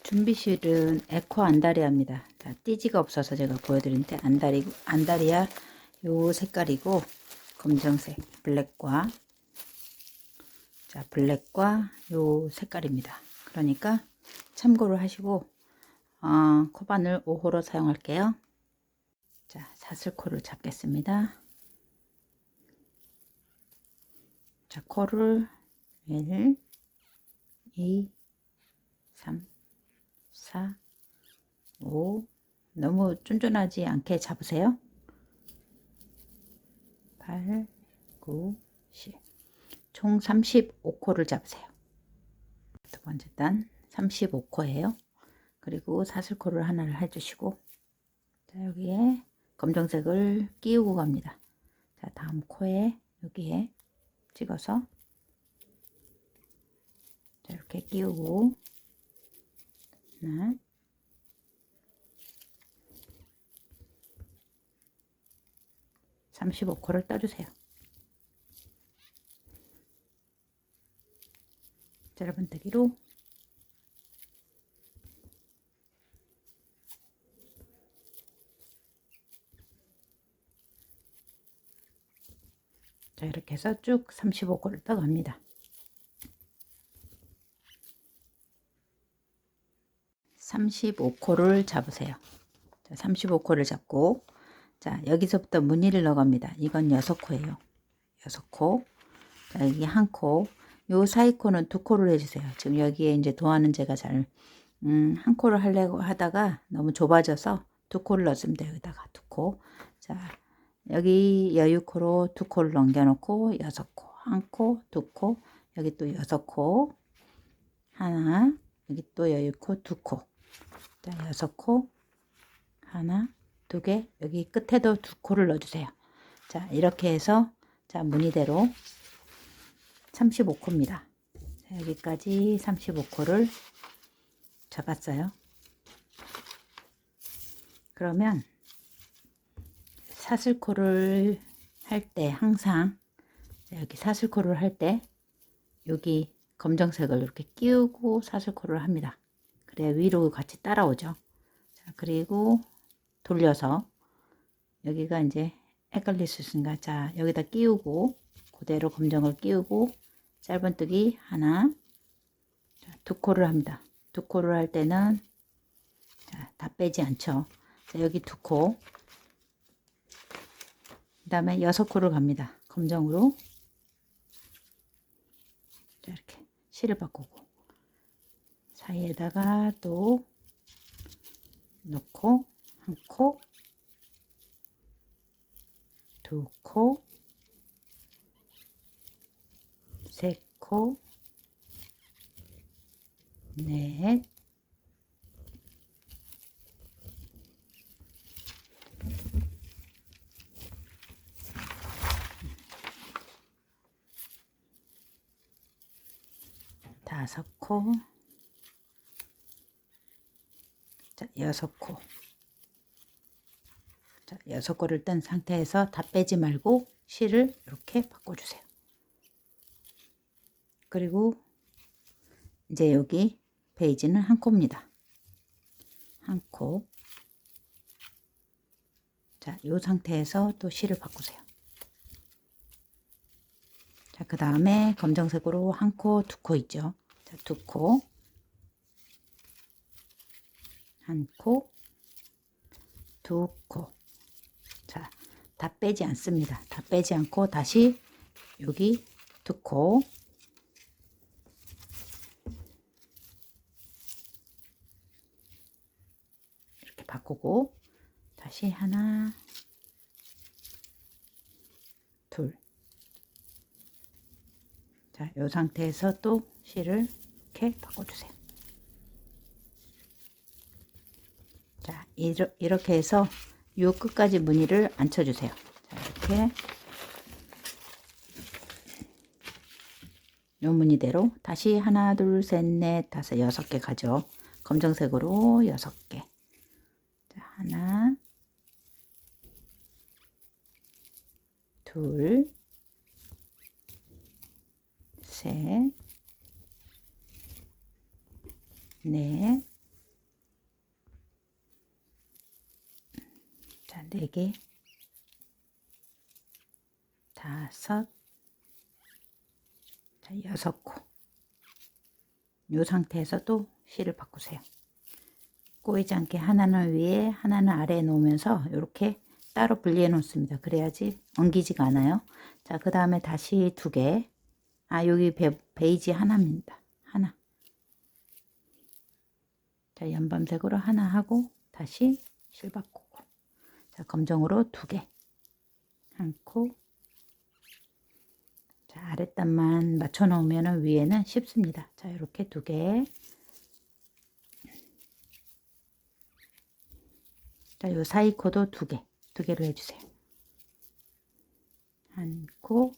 준비실은 에코 안다리아입니다. 자, 띠지가 없어서 제가 보여드리는데 안다리아 요 색깔이고 검정색 블랙과 블랙과 요 색깔입니다. 그러니까 참고를 하시고 코바늘 5호로 사용할게요. 자, 사슬코를 잡겠습니다. 자, 코를 1, 2, 3, 4, 5 너무 쫀쫀하지 않게 잡으세요. 8, 9, 10 총 35코를 잡으세요. 두 번째 단 35코예요. 그리고 사슬코를 하나를 해주시고 자, 여기에 검정색을 끼우고 갑니다. 자, 다음 코에 여기에 찍어서 자, 이렇게 끼우고 하나 35코를 떠주세요. 짧은뜨기로 자, 이렇게 해서 쭉 35코를 떠갑니다. 35코를 잡으세요. 자, 35코를 잡고 자, 여기서부터 무늬를 넣어갑니다. 이건 6코예요. 6코. 자, 여기 한 코. 요 사이 코는 2코를 해주세요. 지금 여기에 이제 도안은 제가 잘, 한 코를 하려고 하다가 너무 좁아져서 2코를 넣어주면 돼요. 여기다가 2코. 자, 여기 여유코로 2코를 넘겨놓고 6코. 한 코, 2코. 여기 또 6코. 하나. 여기 또 여유코 2코. 자, 6코. 하나. 2개. 여기 끝에도 2코를 넣어주세요. 자, 이렇게 해서 자, 무늬대로 35코입니다. 자, 여기까지 35코를 잡았어요. 그러면 사슬코를 할 때 항상 여기 사슬코를 할 때 여기 검정색을 이렇게 끼우고 사슬코를 합니다. 그래야 위로 같이 따라오죠. 자, 그리고 돌려서 여기가 이제 헷갈릴 수 있으니까 자, 여기다 끼우고 그대로 검정을 끼우고 짧은뜨기 하나, 자, 2코를 합니다. 2코를 할 때는 자, 다 빼지 않죠. 자, 여기 2코, 그 다음에 6코를 갑니다. 검정으로 자, 이렇게 실을 바꾸고 사이에다가 또 넣고 한 코, 2코, 3코, 넷, 다섯 코, 자, 6코. 자, 6코를 뜬 상태에서 다 빼지 말고 실을 이렇게 바꿔주세요. 그리고 이제 여기 페이지는 한 코입니다. 한 코. 자, 이 상태에서 또 실을 바꾸세요. 자, 그 다음에 검정색으로 한 코, 2코 있죠. 자, 2코, 한 코, 2코. 자, 다 빼지 않습니다. 다 빼지 않고 다시 여기 2코, 이렇게 바꾸고 다시 하나, 둘. 자, 이 상태에서 또 실을 이렇게 바꿔주세요. 자, 이렇게 해서 요 끝까지 무늬를 앉혀주세요. 자, 이렇게 요 무늬대로 다시 하나, 둘, 셋, 넷, 다섯, 6개 가죠. 검정색으로 6개. 자, 하나, 둘, 셋, 넷, 4개, 5, 자, 6코. 이 상태에서도 실을 바꾸세요. 꼬이지 않게 하나는 위에 하나는 아래에 놓으면서 이렇게 따로 분리해 놓습니다. 그래야지 엉기지가 않아요. 자, 그 다음에 다시 2개. 여기 베이지 하나입니다. 하나. 자, 연밤색으로 하나 하고 다시 실 바꾸고. 자, 검정으로 2개. 한 코. 자, 아랫단만 맞춰 놓으면 위에는 쉽습니다. 자, 이렇게 2개. 자, 요 사이 코도 2개. 2개로 해주세요. 한 코,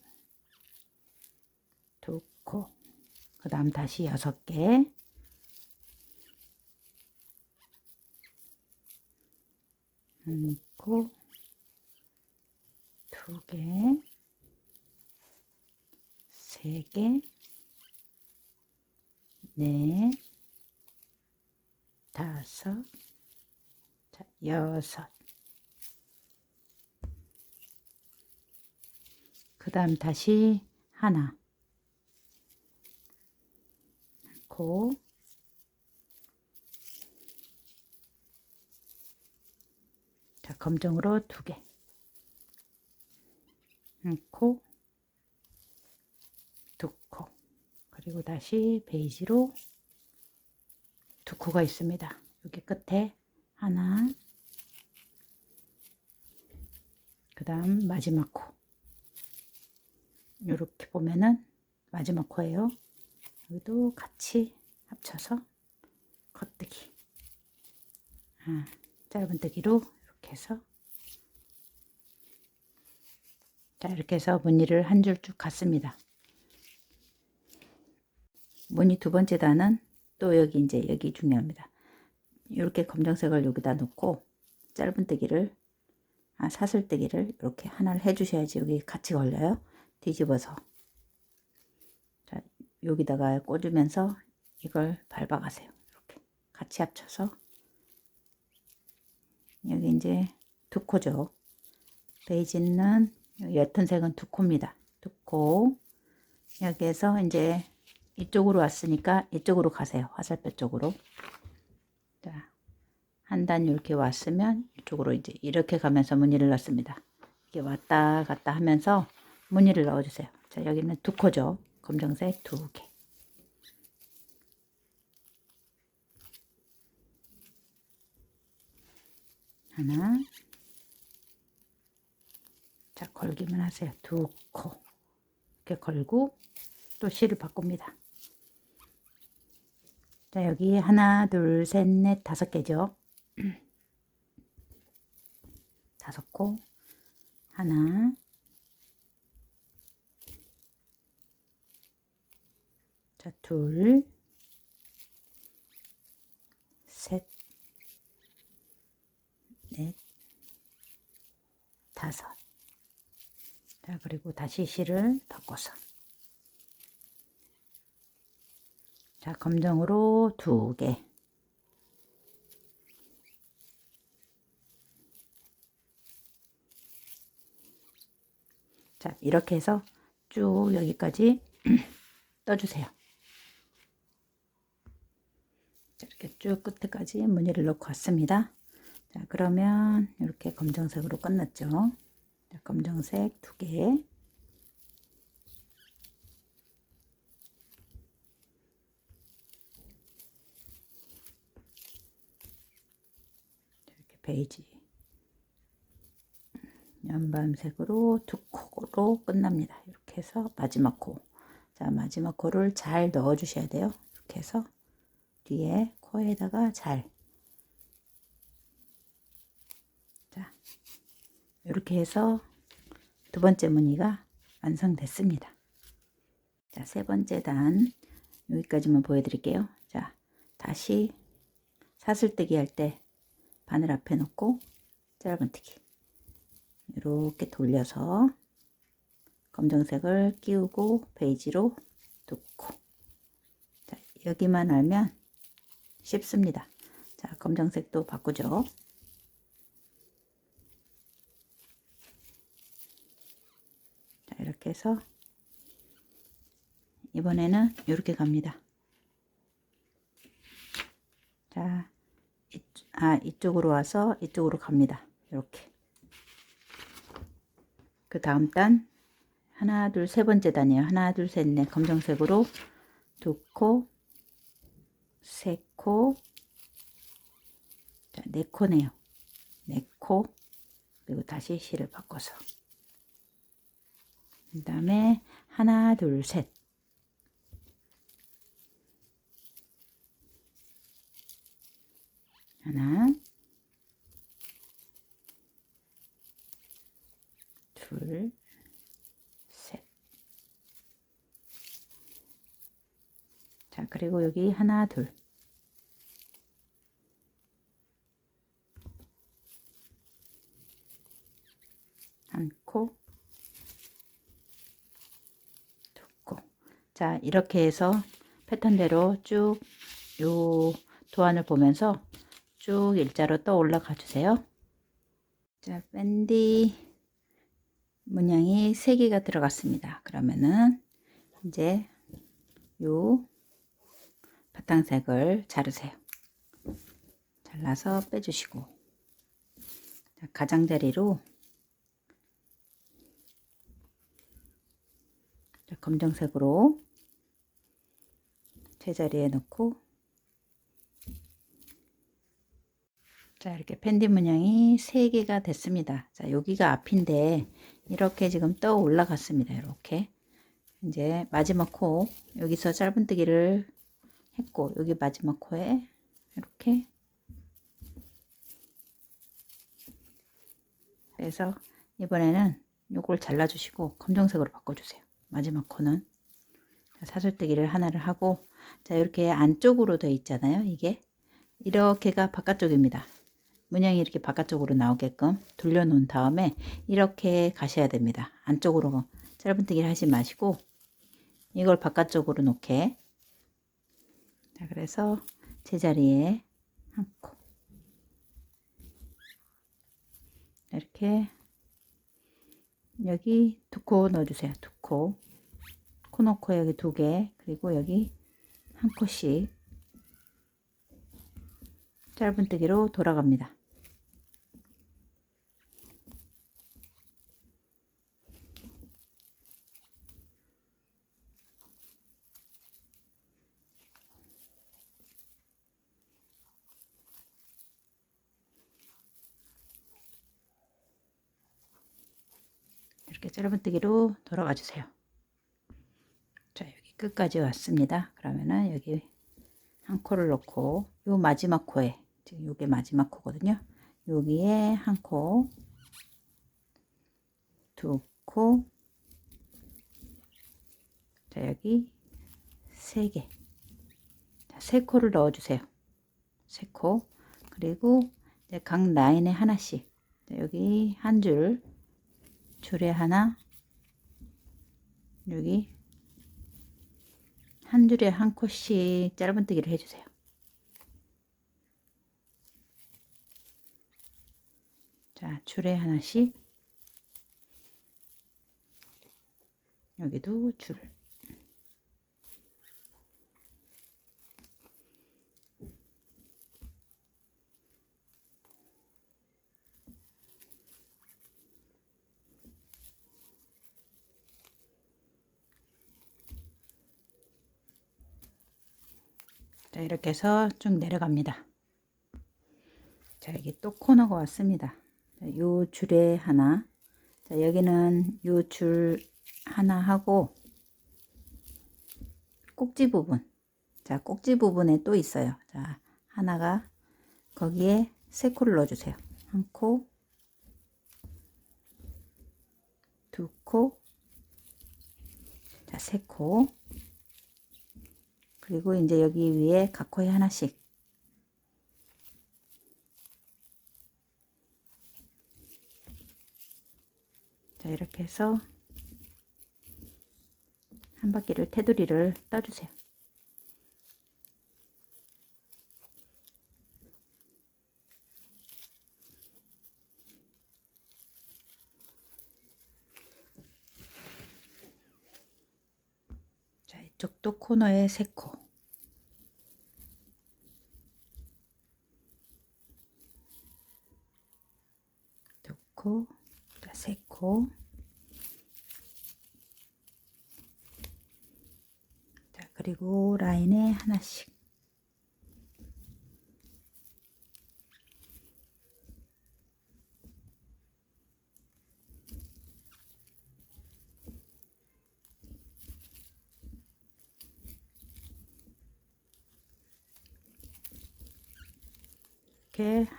2코. 그 다음 다시 6개. 한 코, 2개, 3개, 4, 5, 자, 6. 그 다음 다시 하나, 코, 자, 검정으로 2개, 한 코, 2코, 그리고 다시 베이지로 2코가 있습니다. 여기 끝에 하나, 그 다음 마지막 코. 이렇게 보면은 마지막 코예요. 여기도 같이 합쳐서 겉뜨기. 짧은뜨기로 이렇게 해서, 자, 이렇게 해서 무늬를 한 줄 쭉 갔습니다. 무늬 2번째 단은 또 여기 이제 여기 중요합니다. 이렇게 검정색을 여기다 놓고 짧은뜨기를 사슬뜨기를 이렇게 하나를 해주셔야지 여기 같이 걸려요. 뒤집어서, 자, 여기다가 꽂으면서 이걸 밟아가세요. 이렇게 같이 합쳐서 여기 이제 2코죠. 베이지는 옅은 색은 2코입니다. 2코. 여기에서 이제 이쪽으로 왔으니까 이쪽으로 가세요. 화살표 쪽으로. 자, 한 단 이렇게 왔으면 이쪽으로 이제 이렇게 가면서 무늬를 넣습니다. 이렇게 왔다 갔다 하면서 무늬를 넣어주세요. 자, 여기는 2코죠. 검정색 2개. 하나. 자, 걸기만 하세요. 2코. 이렇게 걸고 또 실을 바꿉니다. 자, 여기 하나, 둘, 셋, 넷, 5개죠. 5코. 하나, 자, 둘, 셋, 넷, 5. 자, 그리고 다시 실을 바꿔서, 자, 검정으로 2개. 자, 이렇게 해서 쭉 여기까지 떠주세요. 자, 이렇게 쭉 끝에까지 무늬를 넣고 왔습니다. 자, 그러면 이렇게 검정색으로 끝났죠. 자, 검정색 2개. 이렇게 베이지 연밤색으로 2코로 끝납니다. 이렇게 해서 마지막 코. 자, 마지막 코를 잘 넣어 주셔야 돼요. 이렇게 해서 뒤에 코에다가 잘. 자, 이렇게 해서 2번째 무늬가 완성됐습니다. 자, 3번째 단 여기까지만 보여드릴게요. 자, 다시 사슬뜨기 할 때 바늘 앞에 놓고 짧은뜨기 이렇게 돌려서 검정색을 끼우고 베이지로 2코. 자, 여기만 알면 쉽습니다. 자, 검정색도 바꾸죠. 이렇게 해서 이번에는 이렇게 갑니다. 자, 이쪽으로 와서 이쪽으로 갑니다. 이렇게. 그 다음 단 하나, 둘, 세 번째 단이에요. 하나, 둘, 셋, 넷. 검정색으로 두 코, 세 코, 자, 네 코네요. 네 코, 그리고 다시 실을 바꿔서. 그 다음에 하나, 둘, 셋. 하나, 둘, 셋. 자, 그리고 여기 하나, 둘. 한 코, 두 코. 자, 이렇게 해서 패턴대로 쭉 요 도안을 보면서 쭉 일자로 떠 올라가 주세요. 자, 밴디 문양이 3개가 들어갔습니다. 그러면은 이제 요 바탕색을 자르세요. 잘라서 빼주시고, 자, 가장자리로 자, 검정색으로 제자리에 넣고, 자, 이렇게 밴디 문양이 3개가 됐습니다. 자, 여기가 앞인데 이렇게 지금 떠 올라갔습니다. 이렇게 이제 마지막 코, 여기서 짧은뜨기를 했고, 여기 마지막 코에 이렇게 그래서 이번에는 요걸 잘라주시고 검정색으로 바꿔주세요. 마지막 코는 사슬뜨기를 하나를 하고, 자, 이렇게 안쪽으로 되어 있잖아요. 이게 이렇게가 바깥쪽입니다. 문양이 이렇게 바깥쪽으로 나오게끔 돌려놓은 다음에 이렇게 가셔야 됩니다. 안쪽으로 짧은뜨기를 하지 마시고 이걸 바깥쪽으로 놓게. 자, 그래서 제자리에 한 코, 이렇게 여기 두 코 넣어주세요. 두 코, 코 넣고 여기 2개, 그리고 여기 한 코씩 짧은뜨기로 돌아갑니다. 이렇게 짧은뜨기로 돌아가 주세요. 자, 여기 끝까지 왔습니다. 그러면은 여기 한 코를 넣고 요 마지막 코에, 지금 요게 마지막 코거든요. 여기에 한 코, 두 코, 자, 여기 3개. 자, 3코를 넣어 주세요. 3코. 그리고 이제 각 라인에 하나씩. 자, 여기 한 줄, 줄에 하나, 여기 한 줄에 한 코씩 짧은뜨기를 해주세요. 자, 줄에 하나씩, 여기도 줄. 자, 이렇게 해서 쭉 내려갑니다. 자, 여기 또 코너가 왔습니다. 자, 요 줄에 하나, 자, 여기는 요 줄 하나 하고 꼭지 부분, 자, 꼭지 부분에 또 있어요. 자, 하나가 거기에 3코를 넣어주세요. 한 코, 두 코, 자, 3코. 그리고 이제 여기 위에 각 코에 하나씩. 자, 이렇게 해서 한 바퀴를 테두리를 떠주세요. 이쪽도 코너에 3코. 두 코, 3코. 자, 그리고 라인에 하나씩. 이렇게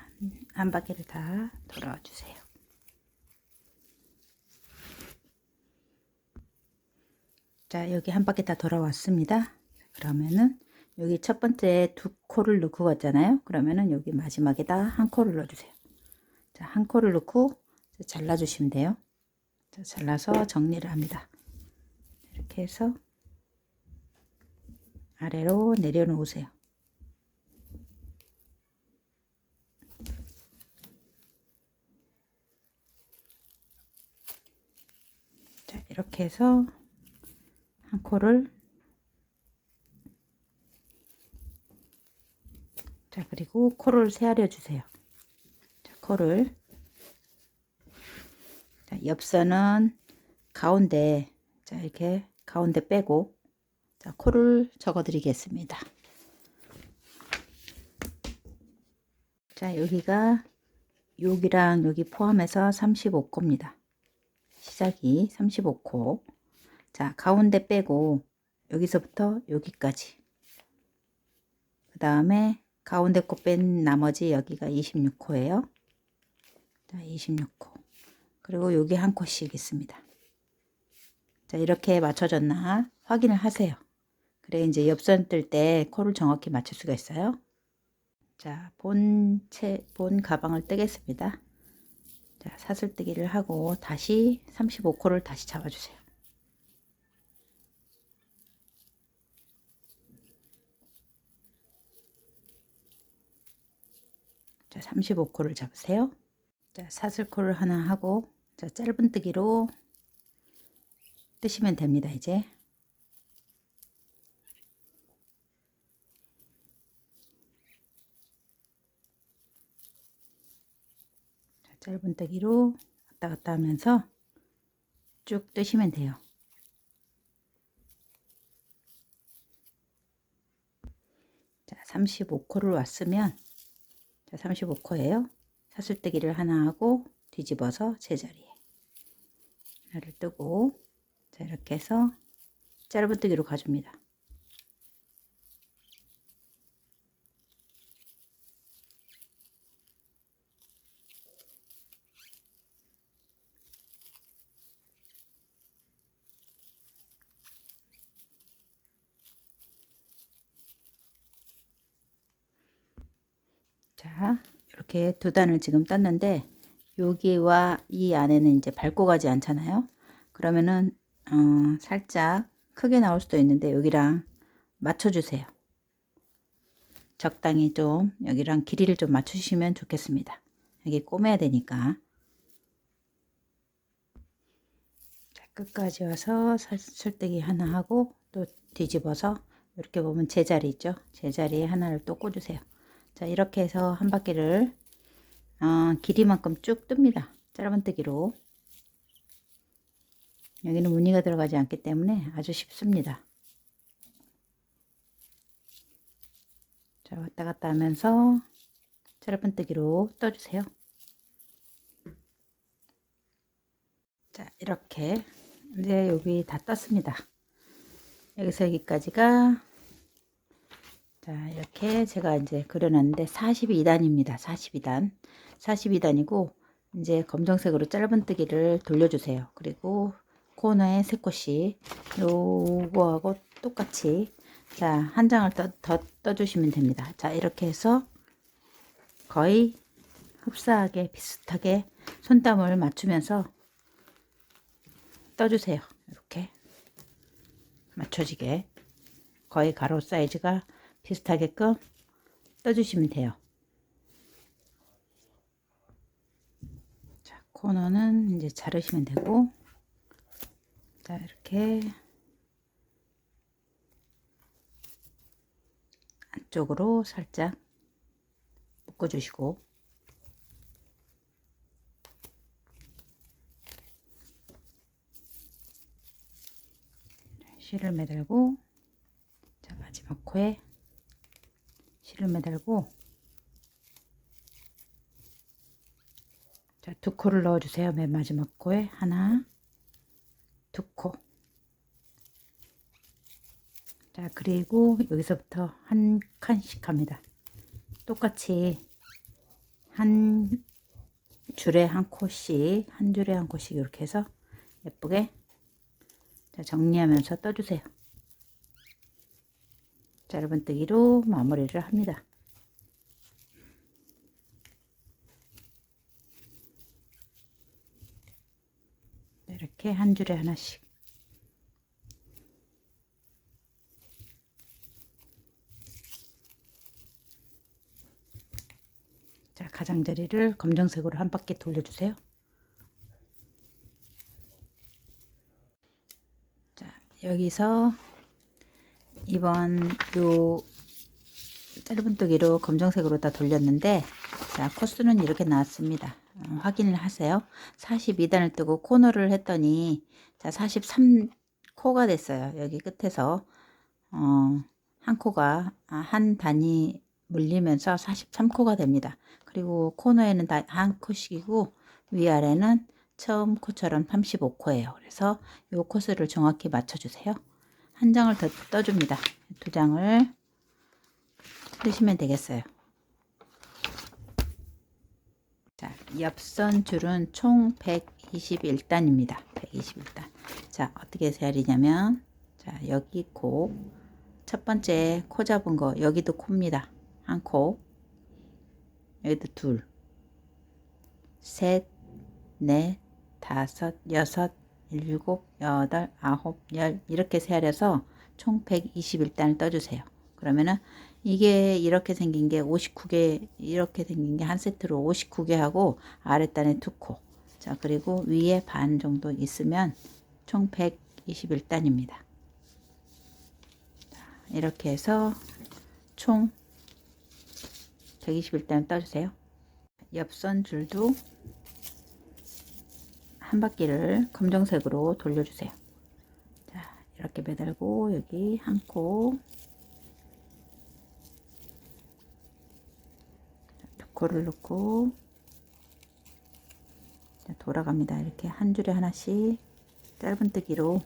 한 바퀴를 다 돌아와 주세요. 자, 여기 한 바퀴 다 돌아왔습니다. 그러면은 여기 첫 번째 2코를 넣고 갔잖아요. 그러면은 여기 마지막에다 1코를 넣어주세요. 자, 1코를 넣고 잘라주시면 돼요. 자, 잘라서 정리를 합니다. 이렇게 해서 아래로 내려놓으세요. 자, 이렇게 해서 1코를, 자, 그리고 코를 세아려 주세요. 자, 코를, 자, 옆선은 가운데, 자, 이렇게 가운데 빼고, 자, 코를 적어 드리겠습니다. 자, 여기가 여기랑 여기 포함해서 35코입니다. 시작이 35코. 자, 가운데 빼고 여기서부터 여기까지. 그 다음에 가운데 코 뺀 나머지 여기가 26코예요. 자, 26코. 그리고 여기 1코씩 있습니다. 자, 이렇게 맞춰졌나 확인을 하세요. 그래 이제 옆선 뜰 때 코를 정확히 맞출 수가 있어요. 자, 본 가방을 뜨겠습니다. 자, 사슬뜨기를 하고 다시 35코를 다시 잡아주세요. 자, 35코를 잡으세요. 자, 사슬코를 하나 하고, 자, 짧은뜨기로 뜨시면 됩니다. 이제 자, 짧은뜨기로 왔다 갔다 하면서 쭉 뜨시면 돼요. 자, 35코를 왔으면, 자, 35코예요. 사슬뜨기를 하나 하고 뒤집어서 제자리에 하나를 뜨고, 자, 이렇게 해서 짧은뜨기로 가줍니다. 자, 이렇게 2단을 지금 땄는데 여기와 이 안에는 이제 밟고 가지 않잖아요. 그러면은 살짝 크게 나올 수도 있는데 여기랑 맞춰주세요. 적당히 좀 여기랑 길이를 좀 맞추시면 좋겠습니다. 여기 꼬매야 되니까. 자, 끝까지 와서 설뜨기 하나 하고 또 뒤집어서 이렇게 보면 제자리 있죠. 제자리에 하나를 또 꽂으세요. 자, 이렇게 해서 한 바퀴를 길이만큼 쭉 뜹니다. 짧은뜨기로. 여기는 무늬가 들어가지 않기 때문에 아주 쉽습니다. 자, 왔다 갔다 하면서 짧은뜨기로 떠주세요. 자, 이렇게 이제 여기 다 떴습니다. 여기서 여기까지가, 자, 이렇게 제가 이제 그려놨는데 42단입니다. 42단. 42단이고 이제 검정색으로 짧은뜨기를 돌려주세요. 그리고 코너에 3코씩 요거하고 똑같이, 자, 한 장을 더 떠주시면 됩니다. 자, 이렇게 해서 거의 흡사하게 비슷하게 손땀을 맞추면서 떠주세요. 이렇게 맞춰지게 거의 가로 사이즈가 비슷하게끔 떠주시면 돼요. 자, 코너는 이제 자르시면 되고, 자, 이렇게 앞쪽으로 살짝 묶어주시고, 실을 매달고, 자, 마지막 코에 실을 매달고, 자, 두 코를 넣어주세요. 맨 마지막 코에 하나, 두 코. 자, 그리고 여기서부터 한 칸씩 합니다. 똑같이 한 줄에 한 코씩, 한 줄에 한 코씩 이렇게 해서 예쁘게, 자, 정리하면서 떠주세요. 짧은뜨기로 마무리를 합니다. 이렇게 한 줄에 하나씩. 자, 가장자리를 검정색으로 한 바퀴 돌려주세요. 자, 여기서 이번 요 짧은뜨기로 검정색으로 다 돌렸는데, 자, 코스는 이렇게 나왔습니다. 확인을 하세요. 42단을 뜨고 코너를 했더니, 자, 43코가 됐어요. 여기 끝에서 한 코가 한 단이 물리면서 43코가 됩니다. 그리고 코너에는 다 한 코씩이고 위아래는 처음 코처럼 35코예요. 그래서 요 코스를 정확히 맞춰주세요. 한 장을 더 떠줍니다. 두 장을 뜨시면 되겠어요. 자, 옆선 줄은 총 121단입니다. 121단. 자, 어떻게 세야되냐면, 자, 여기 코, 첫 번째 코 잡은 거, 여기도 코입니다. 한 코, 여기도 둘, 셋, 넷, 다섯, 여섯, 일곱, 여덟, 아홉, 열, 이렇게 세야돼서 총 121단을 떠주세요. 그러면은 이게 이렇게 생긴 게 59개, 이렇게 생긴 게 한 세트로 59개 하고 아랫단에 2코. 자, 그리고 위에 반 정도 있으면 총 121단입니다. 이렇게 해서 총 121단을 떠주세요. 옆선 줄도 한 바퀴를 검정색으로 돌려주세요. 자, 이렇게 매달고 여기 한 코, 두 코를 넣고 돌아갑니다. 이렇게 한 줄에 하나씩 짧은뜨기로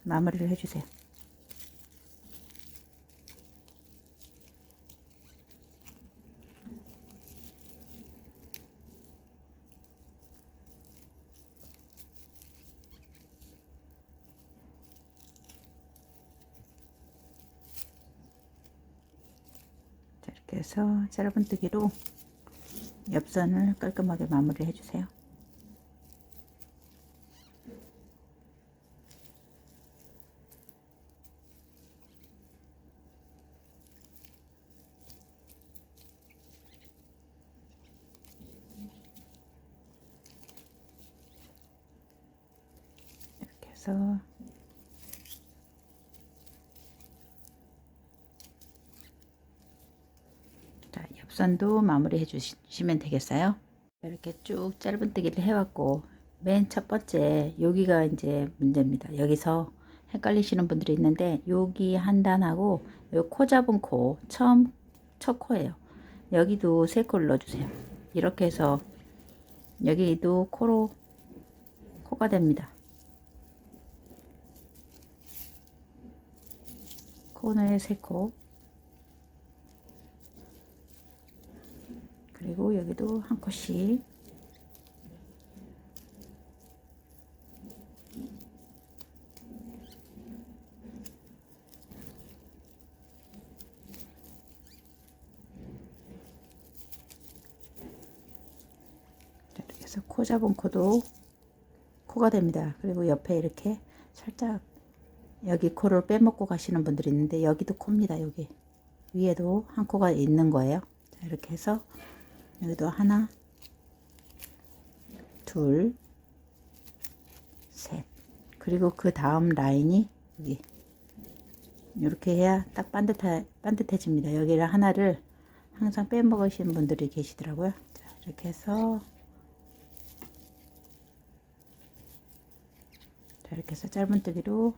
마무리를 해주세요. 자, 이렇게 해서 짧은뜨기로 옆선을 깔끔하게 마무리 해주세요. 이렇게 해서 자, 옆선도 마무리 해주시면 되겠어요. 이렇게 쭉 짧은뜨기를 해왔고, 맨 첫 번째 여기가 이제 문제입니다. 여기서 헷갈리시는 분들이 있는데, 여기 한 단하고 요 코 잡은 코, 첫 코예요. 여기도 세 코를 넣어주세요. 이렇게 해서 여기도 코가 됩니다. 코너에 세 코, 그리고 여기도 한 코씩, 이렇게 해서 코 잡은 코도 코가 됩니다. 그리고 옆에 이렇게 살짝 여기 코를 빼먹고 가시는 분들이 있는데, 여기도 코입니다. 여기 위에도 한 코가 있는 거예요. 자, 이렇게 해서 여기도 하나, 둘, 셋. 그리고 그 다음 라인이 여기 이렇게 해야 딱 반듯해집니다. 여기를 하나를 항상 빼먹으시는 분들이 계시더라고요. 자, 이렇게 해서 자, 이렇게 해서 짧은뜨기로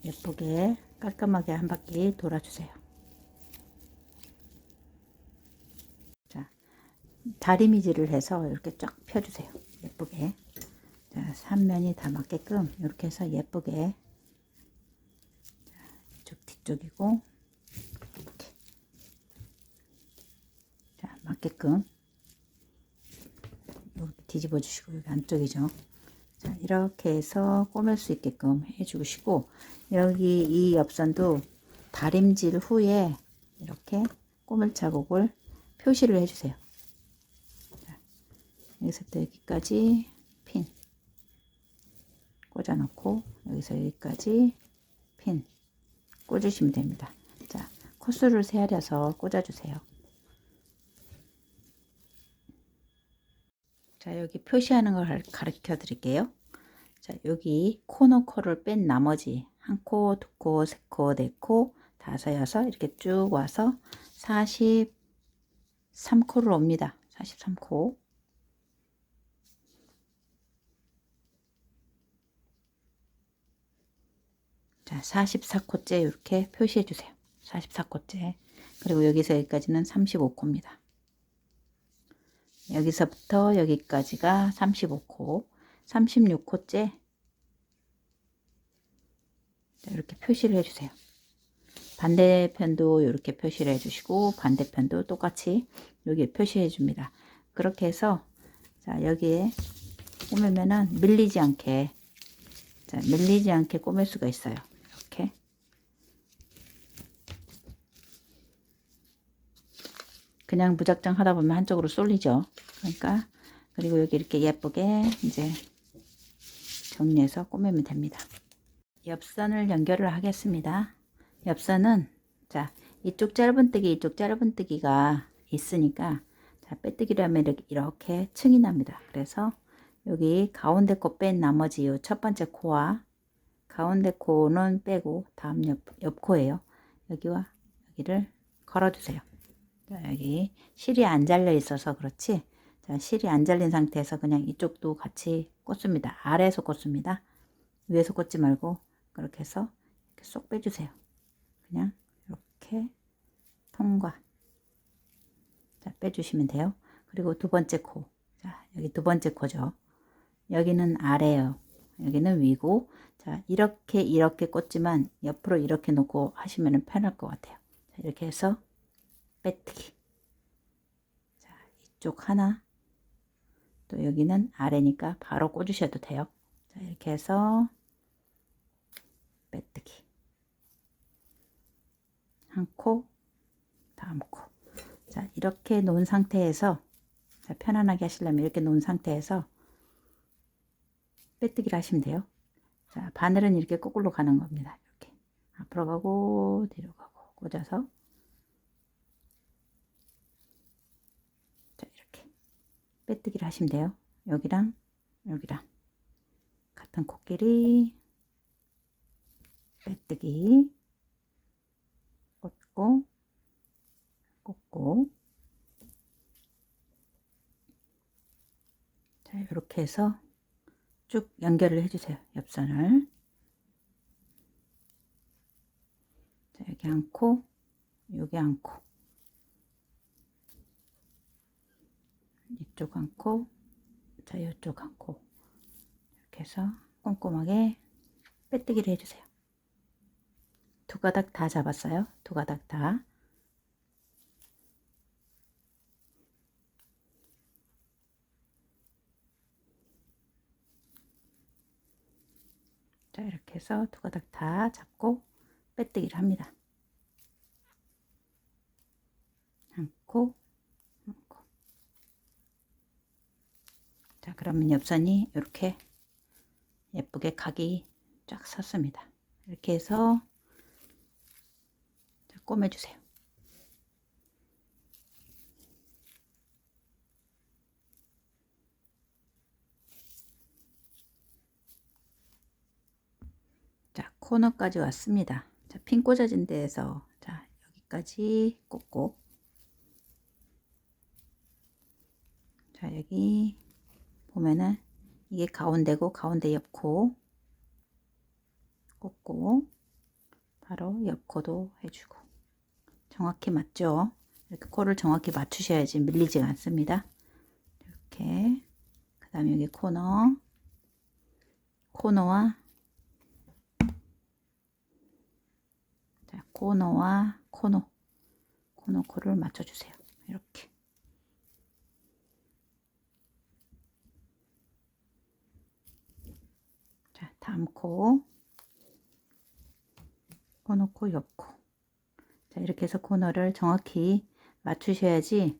예쁘게 깔끔하게 한 바퀴 돌아주세요. 자, 다리미질을 해서 이렇게 쫙 펴주세요. 예쁘게. 자, 3면이 다 맞게끔 이렇게 해서 예쁘게. 자, 이쪽 뒤쪽이고 이렇게. 자, 맞게끔 여기 뒤집어 주시고 여기 안쪽이죠. 자, 이렇게 해서 꼬맬 수 있게끔 해주시고, 여기 이 옆선도 다림질 후에 이렇게 꼬물 자국을 표시를 해주세요. 자, 여기서부터 여기까지 핀 꽂아 놓고, 여기서 여기까지 핀 꽂으시면 됩니다. 자, 코스를 세하려서 꽂아 주세요. 자, 여기 표시하는 걸 가르쳐 드릴게요. 자, 여기 코너 코를 뺀 나머지 한 코, 두 코, 세 코, 네 코, 다섯, 여섯 이렇게 쭉 와서 43코를 옵니다. 43코. 자, 44코째 이렇게 표시해 주세요. 44코째. 그리고 여기서 여기까지는 35코입니다. 여기서부터 여기까지가 35코. 36코째 이렇게 표시를 해주세요. 반대편도 이렇게 표시를 해주시고 반대편도 똑같이 여기 표시해 줍니다. 그렇게 해서 자, 여기에 꼬매면은 밀리지 않게 꼬맬 수가 있어요. 이렇게 그냥 무작정 하다 보면 한쪽으로 쏠리죠. 그러니까 그리고 여기 이렇게 예쁘게 이제 정리해서 꼬매면 됩니다. 옆선을 연결을 하겠습니다. 옆선은 자, 이쪽 짧은뜨기가 있으니까 자, 빼뜨기를 하면 이렇게 층이 납니다. 그래서 여기 가운데 코 뺀 나머지 이 첫 번째 코와 가운데 코는 빼고 다음 옆 코예요. 여기와 여기를 걸어주세요. 자, 여기 실이 안 잘려 있어서 그렇지. 자, 실이 안 잘린 상태에서 그냥 이쪽도 같이 꽂습니다. 아래에서 꽂습니다. 위에서 꽂지 말고 그렇게 해서 이렇게 쏙 빼주세요. 그냥 이렇게 통과. 자, 빼주시면 돼요. 그리고 두 번째 코. 자, 여기 두 번째 코죠. 여기는 아래요. 여기는 위고. 자, 이렇게 꽂지만 옆으로 이렇게 놓고 하시면 편할 것 같아요. 자, 이렇게 해서 빼뜨기. 자, 이쪽 하나. 또 여기는 아래니까 바로 꽂으셔도 돼요. 자, 이렇게 해서 빼뜨기. 한 코, 다음 코. 자, 이렇게 놓은 상태에서 자, 편안하게 하시려면 이렇게 놓은 상태에서 빼뜨기를 하시면 돼요. 자, 바늘은 이렇게 거꾸로 가는 겁니다. 이렇게 앞으로 가고 뒤로 가고 꽂아서 자, 이렇게 빼뜨기를 하시면 돼요. 여기랑 여기랑 같은 코끼리 빼뜨기 꽂고 꽂고 자, 이렇게 해서 쭉 연결을 해주세요. 옆선을 자, 여기 한 코, 여기 한 코, 이쪽 한 코, 자, 이쪽 한 코. 이렇게 해서 꼼꼼하게 빼뜨기를 해주세요. 두 가닥 다 잡았어요. 두 가닥 다. 자, 이렇게 해서 두 가닥 다 잡고 빼뜨기를 합니다. 한 코, 한 코. 자, 그러면 옆선이 이렇게 예쁘게 각이 쫙 섰습니다. 이렇게 해서 자, 꼬매주세요. 자, 코너까지 왔습니다. 자, 핀 꽂아진 데에서 자, 여기까지 꽂고, 자, 여기 보면은 이게 가운데고 가운데 옆코 꽂고, 바로 옆코도 해주고. 정확히 맞죠? 이렇게 코를 정확히 맞추셔야지 밀리지가 않습니다. 이렇게. 그 다음에 여기 코너와 자, 코너와 코를 맞춰주세요. 이렇게. 자, 다음 코 놓고 옆코. 자, 이렇게 해서 코너를 정확히 맞추셔야지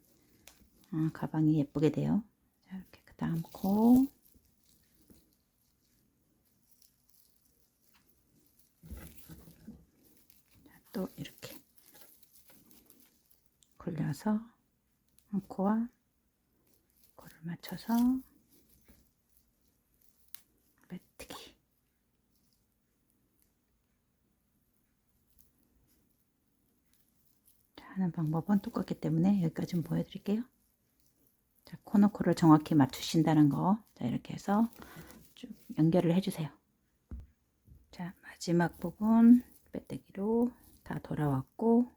가방이 예쁘게 돼요. 자, 이렇게 그 다음 코. 자, 또 이렇게 굴려서 한 코와 코를 맞춰서 빼뜨기. 자, 하는 방법은 똑같기 때문에 여기까지 좀 보여드릴게요. 자, 코너코를 정확히 맞추신다는 거. 자, 이렇게 해서 쭉 연결을 해주세요. 자, 마지막 부분 빼뜨기로 다 돌아왔고,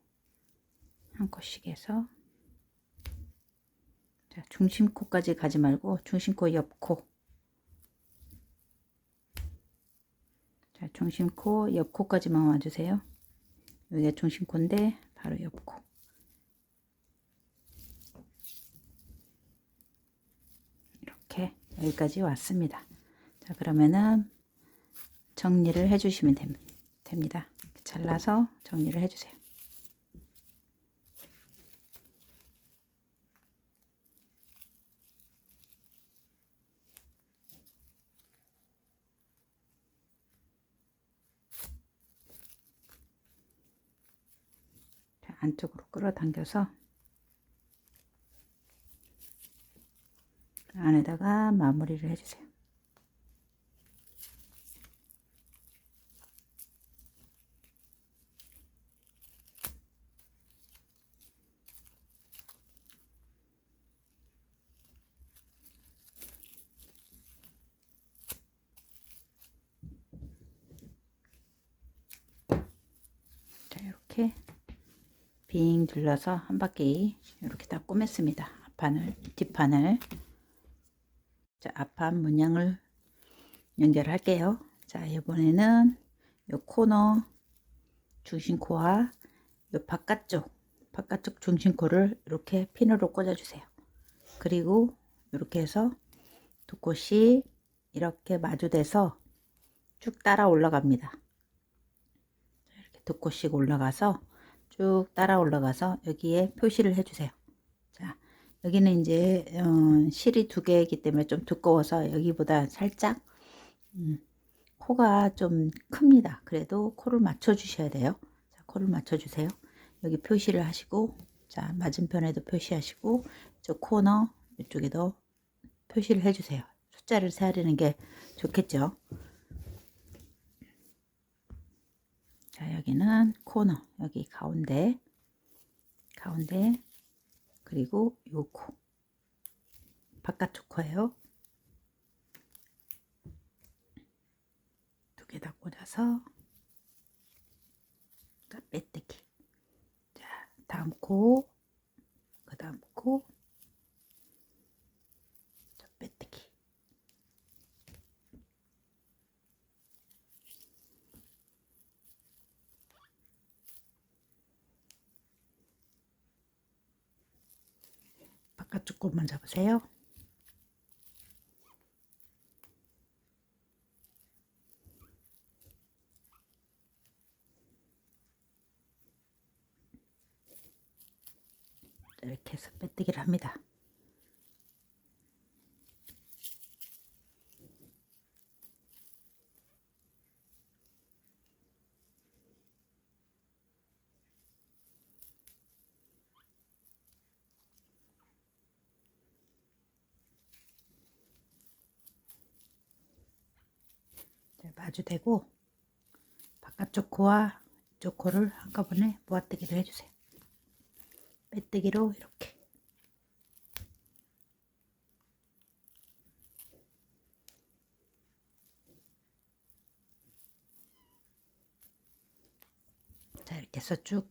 한 코씩 해서 자, 중심코까지 가지 말고 중심코 옆코. 자, 중심코 옆코까지만 와주세요. 여기가 중심코인데 바로 옆코. 이렇게 여기까지 왔습니다. 자, 그러면은 정리를 해주시면 됩니다. 잘라서 정리를 해주세요. 자, 안쪽으로 끌어당겨서 안에다가 마무리를 해주세요. 자, 이렇게 빙 둘러서 한 바퀴 이렇게 다 꾸몄습니다. 앞판을, 뒷판을. 자, 앞판 문양을 연결할게요. 자, 이번에는 요 코너 중심코와 요 바깥쪽 중심코를 이렇게 핀으로 꽂아주세요. 그리고 이렇게 해서 두 꽃이 이렇게 마주돼서 쭉 따라 올라갑니다. 이렇게 두 꽃씩 올라가서 쭉 따라 올라가서 여기에 표시를 해주세요. 자, 여기는 이제 실이 두 개이기 때문에 좀 두꺼워서 여기보다 살짝 코가 좀 큽니다. 그래도 코를 맞춰 주셔야 돼요. 자, 코를 맞춰 주세요. 여기 표시를 하시고, 자, 맞은편에도 표시하시고, 저 코너 이쪽에도 표시를 해 주세요. 숫자를 세우는 게 좋겠죠. 자, 여기는 코너, 여기 가운데, 그리고 요 코, 바깥쪽 코예요. 두 개 다 꽂아서, 자, 빼뜨기. 자, 다음 코, 그 다음 코, 자, 빼뜨기. 바깥쪽 코만 잡으세요. 이렇게 해서 빼뜨기를 합니다. 마주대고 바깥쪽 코와 이쪽 코를 한꺼번에 모아뜨기를 해주세요. 빼뜨기로 이렇게. 자, 이렇게 해서 쭉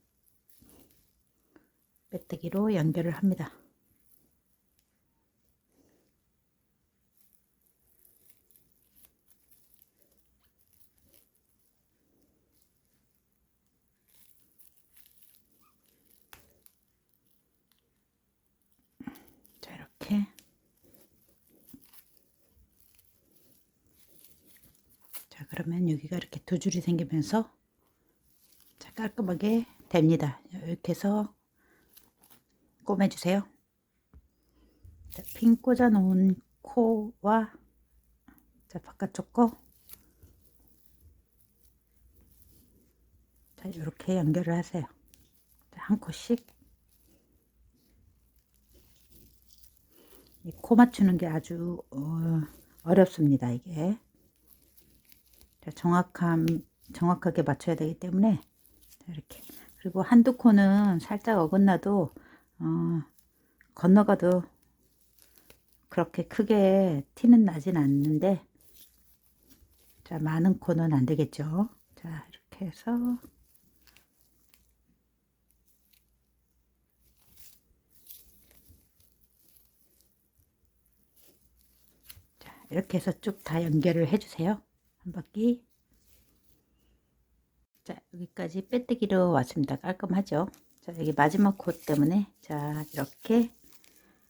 빼뜨기로 연결을 합니다. 자, 이렇게. 자, 그러면 여기가 이렇게 두 줄이 생기면서 자, 깔끔하게 됩니다. 이렇게 해서 꼬매주세요. 자, 핀 꽂아 놓은 코와 자, 바깥쪽 거 자, 이렇게 연결을 하세요. 자, 한 코씩. 이 코 맞추는 게 아주 어렵습니다. 이게 자, 정확하게 맞춰야 되기 때문에 자, 이렇게. 그리고 한두 코는 살짝 어긋나도 건너가도 그렇게 크게 티는 나진 않는데 자, 많은 코는 안 되겠죠. 자, 이렇게 해서 자, 이렇게 해서 쭉 다 연결을 해 주세요. 한 바퀴. 자, 여기까지 빼뜨기로 왔습니다. 깔끔하죠. 자, 여기 마지막 코 때문에 자, 이렇게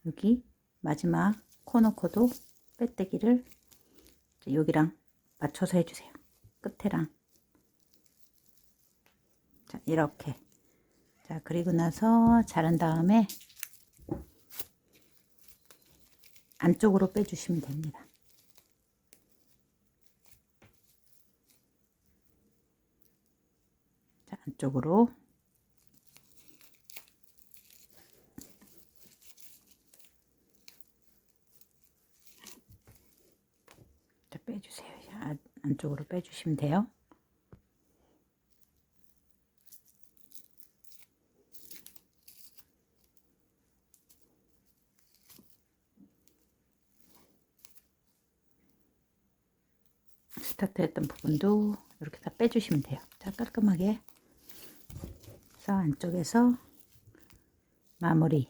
여기 마지막 코너 코도 빼뜨기를 여기랑 맞춰서 해주세요. 끝에랑 자, 이렇게. 자, 그리고 나서 자른 다음에 안쪽으로 빼주시면 됩니다. 자, 안쪽으로 자, 빼주세요. 자, 안쪽으로 빼주시면 돼요. 스타트 했던 부분도 이렇게 다 빼주시면 돼요. 자, 깔끔하게. 그래서 안쪽에서 마무리.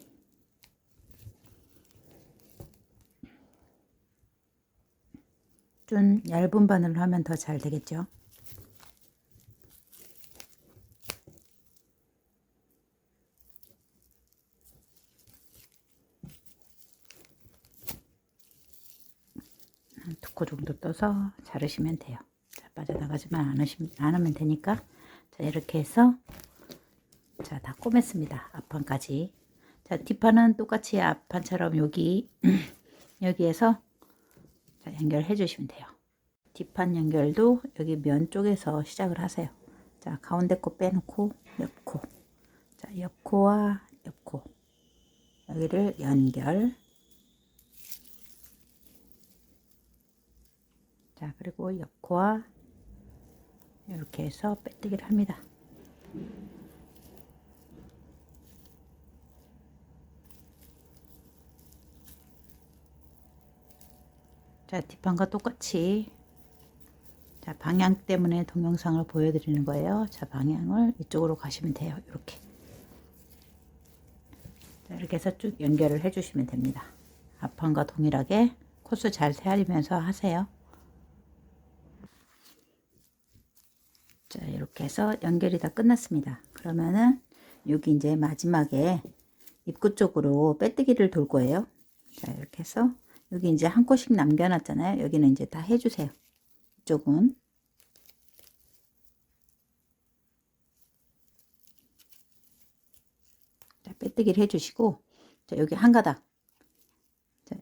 좀 얇은 바늘로 하면 더 잘 되겠죠. 한 2코 정도 떠서 자르시면 돼요. 자, 빠져나가지만 않으면 되니까 자, 이렇게 해서 자, 다 꼬맸습니다. 앞판까지. 자, 뒷판은 똑같이 앞판처럼 여기 여기에서 자, 연결해 주시면 돼요. 뒷판 연결도 여기 면 쪽에서 시작을 하세요. 자, 가운데 코 빼놓고 옆 코. 자, 옆 코와 옆 코. 여기를 연결. 자, 그리고 옆 코와 이렇게 해서 빼뜨기를 합니다. 자, 뒷판과 똑같이 자, 방향 때문에 동영상을 보여드리는 거예요. 자, 방향을 이쪽으로 가시면 돼요. 이렇게. 자, 이렇게 해서 쭉 연결을 해 주시면 됩니다. 앞판과 동일하게 코스 잘 세우면서 하세요. 자, 이렇게 해서 연결이 다 끝났습니다. 그러면은 여기 이제 마지막에 입구 쪽으로 빼뜨기를 돌 거예요. 자, 이렇게 해서 여기 이제 한 코씩 남겨놨잖아요. 여기는 이제 다 해주세요. 이쪽은 자, 빼뜨기를 해주시고 자, 여기 한 가닥 자,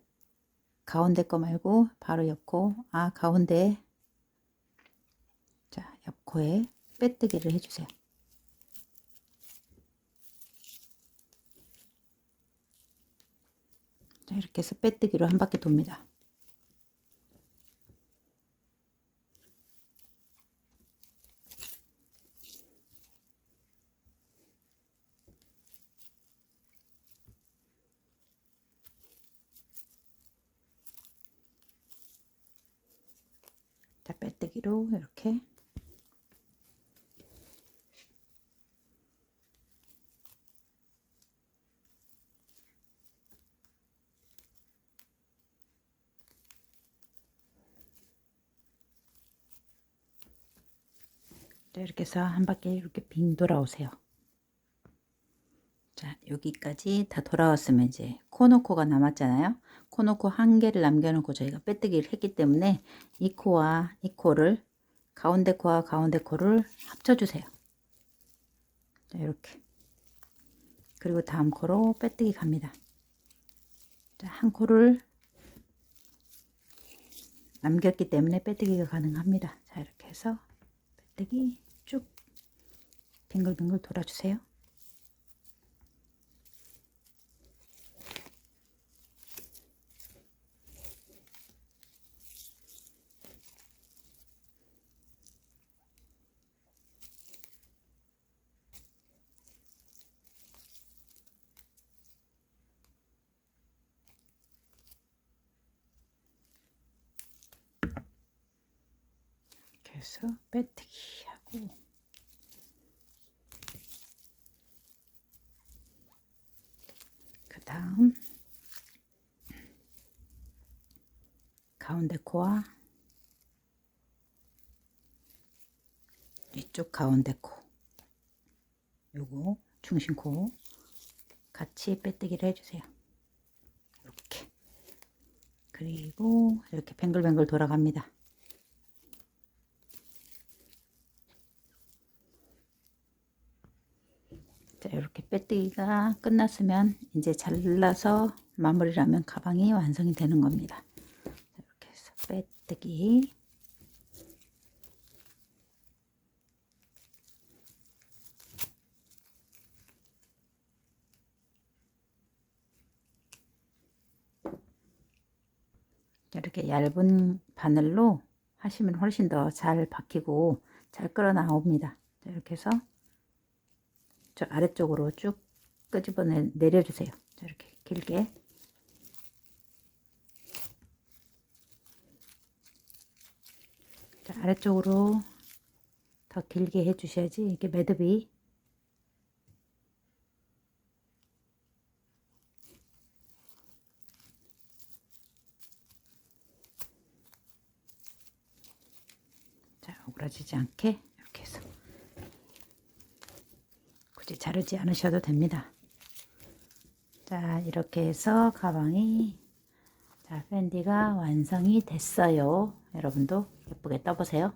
가운데 거 말고 바로 옆 코, 가운데 자, 옆 코에 빼뜨기를 해주세요. 자, 이렇게 해서 빼뜨기로 한 바퀴 돕니다. 자, 빼뜨기로 이렇게 이렇게 해서 한 바퀴 이렇게 빙 돌아오세요. 자, 여기까지 다 돌아왔으면 이제 코너코가 남았잖아요. 코너코 한 개를 남겨놓고 저희가 빼뜨기를 했기 때문에 이 코와 이 코를 가운데 코와 가운데 코를 합쳐주세요. 자, 이렇게. 그리고 다음 코로 빼뜨기 갑니다. 자, 한 코를 남겼기 때문에 빼뜨기가 가능합니다. 자, 이렇게 해서 빼뜨기 쭉 빙글빙글 돌아주세요. 이렇게 해서 빼뜨기 하고 그 다음 가운데 코와 이쪽 가운데 코 요거 중심코 같이 빼뜨기를 해주세요. 이렇게. 그리고 이렇게 뱅글뱅글 돌아갑니다. 자, 이렇게 빼뜨기가 끝났으면 이제 잘라서 마무리를 하면 가방이 완성이 되는 겁니다. 이렇게 해서 빼뜨기 이렇게 얇은 바늘로 하시면 훨씬 더 잘 박히고 잘 끌어 나옵니다. 이렇게 해서 저 아래쪽으로 쭉 끄집어 내려주세요. 이렇게 길게. 자, 아래쪽으로 더 길게 해주셔야지 이게 매듭이 자, 오그라지지 않게 이렇게 해서 굳이 자르지 않으셔도 됩니다. 자, 이렇게 해서 가방이 자, 팬디가 완성이 됐어요. 여러분도 예쁘게 떠보세요.